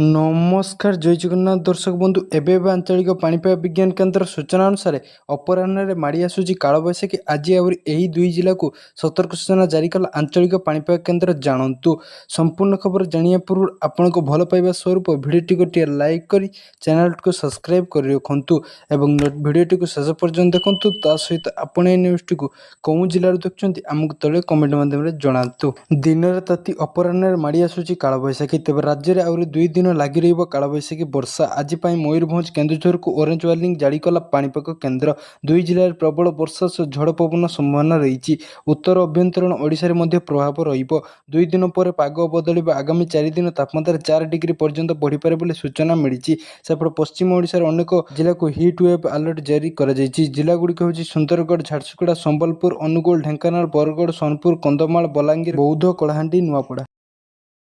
नमस्कार जय जगन्नाथ दर्शक बंधु एवं आंचलिक पाणीपाग विज्ञान केन्द्र सूचना अनुसार अपराह्न माड़ी आसूची कालबैशाखी आज यही दुई जिला को सतर्क सूचना जारी कला आंचलिक पाणीपाग केन्द्र जानतु। संपूर्ण खबर जानिया पूर्व आपण को भल पाइबा स्वरूप भिडियोटी गोटे लाइक करी चैनल को सब्सक्राइब कर रखु एवं भिडियोटी को शेष पर्यंत देखु। ता सहित आपण ए न्यूज़टी को कौ जिलूर देखुं आमको तले कमेंट माध्यम जनातु। दिन ताती अपराह्न माड़ी आसूची कालबैशाखी तेज राज्य में आहरी 2 दिन लगी रही कालबैशाखी वर्षा आज मयूरभंज केन्दुझर को ऑरेंज वार्निंग जारी कला पाणीपाग केन्द्र। दुई जिले प्रबल वर्षा सह झड़ पवन संभावना रही। उत्तर अभ्यंतरण ओडिशा रे मध्य प्रभाव रहिबो। 2 दिन पर पाग बदलिबा आगामी 4 दिन तापमात्रा 4 डिग्री पर्यंत बढ़ी पारे बोली सूचना मिली। सेपटे पश्चिम ओडिशार अनेक जिला को हिट वेव अलर्ट जारी करा जायछि। जिला गुड़िक होछि सुंदरगढ़, झारसुगुड़ा, संबलपुर, अनुगुल, ढेंकानाल, बरगढ़, सोनपुर, कंधमाल, बलांगीर, बौद्ध, कलाहांडी, नुआपड़ा।